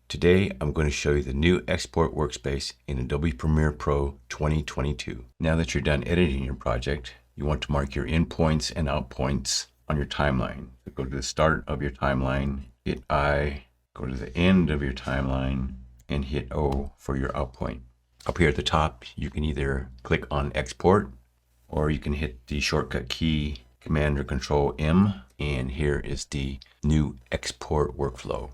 Today, I'm going to show you the new export workspace in Adobe Premiere Pro 2022. Now that you're done editing your project, you want to mark your in points and out points on your timeline. So go to the start of your timeline, hit I, go to the end of your timeline, and hit O for your out point. Up here at the top, you can either click on Export, or you can hit the shortcut key Command or Control M, and here is the new export workflow.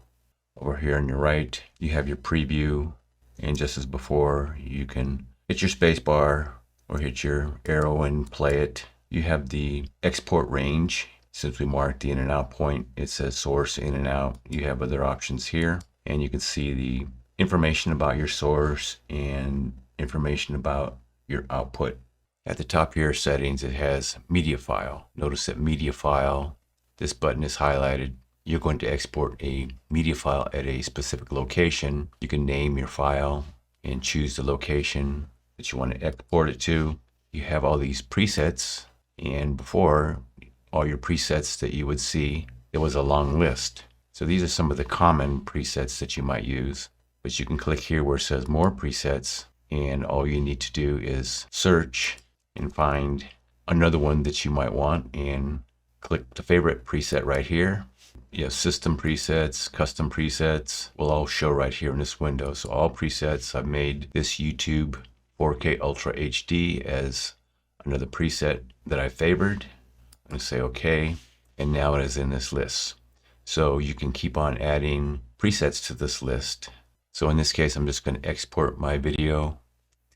Over here on your right, you have your preview, and just as before, you can hit your space bar or hit your arrow and play it. You have the export range. Since we marked the in and out point, it says source in and out. You have other options here, and you can see the information about your source and information about your output. At the top of your settings, it has media file. Notice that media file, this button is highlighted. You're going to export a media file at a specific location. You can name your file and choose the location that you want to export it to. You have all these presets, and before, all your presets that you would see, it was a long list. So these are some of the common presets that you might use, but you can click here where it says more presets, and all you need to do is search and find another one that you might want and click the favorite preset right here. You have system presets, custom presets will all show right here in this window. So all presets, I've made this YouTube 4K Ultra HD as another preset that I favored. I'm going to say OK, and now it is in this list. So you can keep on adding presets to this list. So in this case, I'm just going to export my video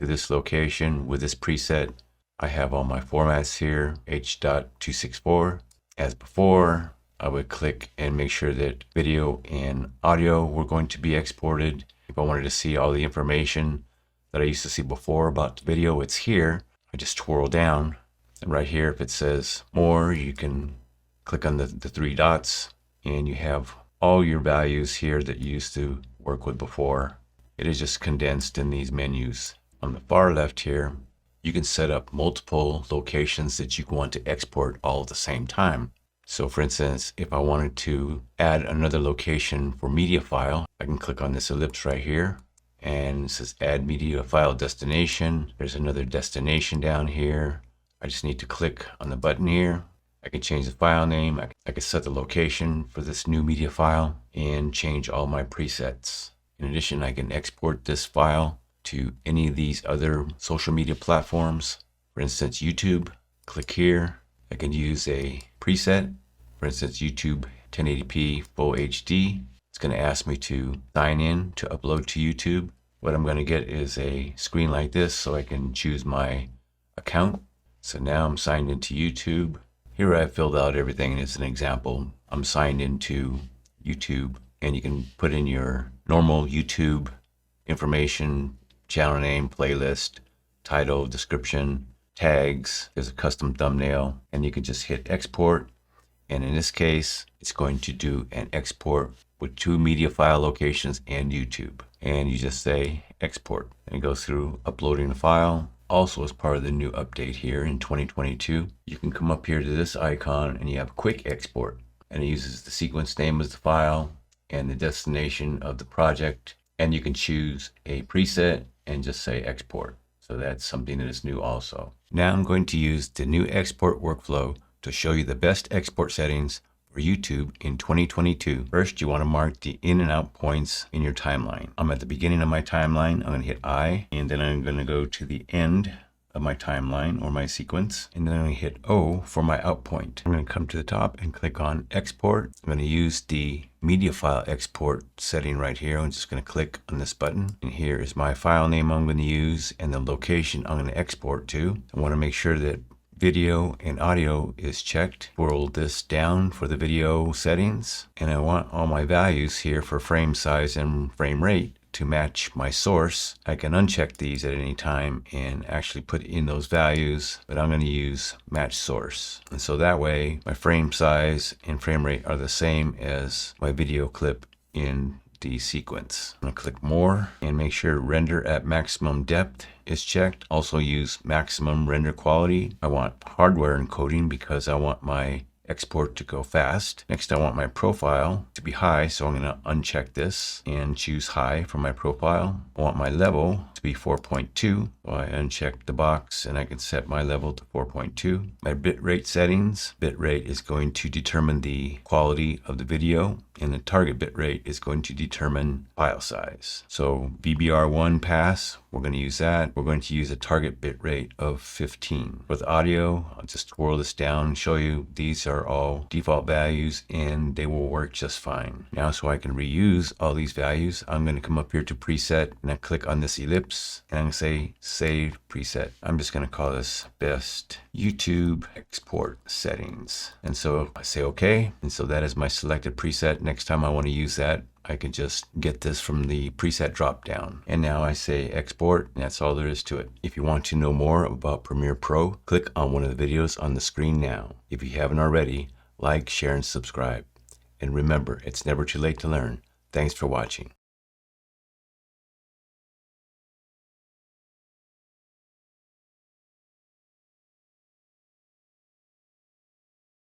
to this location with this preset. I have all my formats here, H.264. As before, I would click and make sure that video and audio were going to be exported. If I wanted to see all the information that I used to see before about the video, it's here. I just twirl down, and right here, if it says more, you can click on the three dots, and you have all your values here that you used to work with before. It is just condensed in these menus. On the far left here, you can set up multiple locations that you want to export all at the same time. So for instance, if I wanted to add another location for media file, I can click on this ellipse right here, and it says add media file destination. There's another destination down here. I just need to click on the button here. I can change the file name. I can set the location for this new media file and change all my presets. In addition, I can export this file to any of these other social media platforms. For instance, YouTube. Click here. I can use a preset, for instance, YouTube 1080p Full HD. It's going to ask me to sign in to upload to YouTube. What I'm going to get is a screen like this so I can choose my account. So now I'm signed into YouTube. Here I filled out everything as an example. I'm signed into YouTube, and you can put in your normal YouTube information, channel name, playlist, title, description, tags. There's a custom thumbnail, and you can just hit export. And in this case, it's going to do an export with 2 media file locations and YouTube. And you just say export, and it goes through uploading the file. Also, as part of the new update here in 2022, you can come up here to this icon and you have quick export, and it uses the sequence name as the file and the destination of the project. And you can choose a preset and just say export. So that's something that is new also. Now I'm going to use the new export workflow to show you the best export settings for YouTube in 2022. First, you want to mark the in and out points in your timeline. I'm at the beginning of my timeline. I'm going to hit I, and then I'm going to go to the end of my timeline or my sequence, and then I'm going to hit O for my out point. I'm going to come to the top and click on export. I'm going to use the media file export setting right here. I'm just going to click on this button, and here is my file name I'm going to use and the location I'm going to export to. I want to make sure that video and audio is checked. Twirl this down for the video settings, and I want all my values here for frame size and frame rate to match my source. I can uncheck these at any time and actually put in those values, but I'm going to use match source. And so that way my frame size and frame rate are the same as my video clip in the sequence. I'm going to click more and make sure render at maximum depth is checked. Also use maximum render quality. I want hardware encoding because I want my export to go fast. Next, I want my profile to be high, so I'm going to uncheck this and choose high for my profile. I want my level to be 4.2, so I uncheck the box and I can set my level to 4.2. My bitrate settings, bitrate is going to determine the quality of the video, and the target bitrate is going to determine file size. So VBR1 pass, we're going to use that. We're going to use a target bitrate of 15. With audio, I'll just twirl this down and show you these are all default values and they will work just fine. Now, so I can reuse all these values, I'm going to come up here to preset and I click on this ellipse and I'm going to say save preset. I'm just going to call this best YouTube export settings. And so I say okay. And so that is my selected preset. Next time I want to use that, I can just get this from the preset drop down. And now I say export, and that's all there is to it. If you want to know more about Premiere Pro, click on one of the videos on the screen now. If you haven't already, like, share, and subscribe. And remember, it's never too late to learn. Thanks for watching.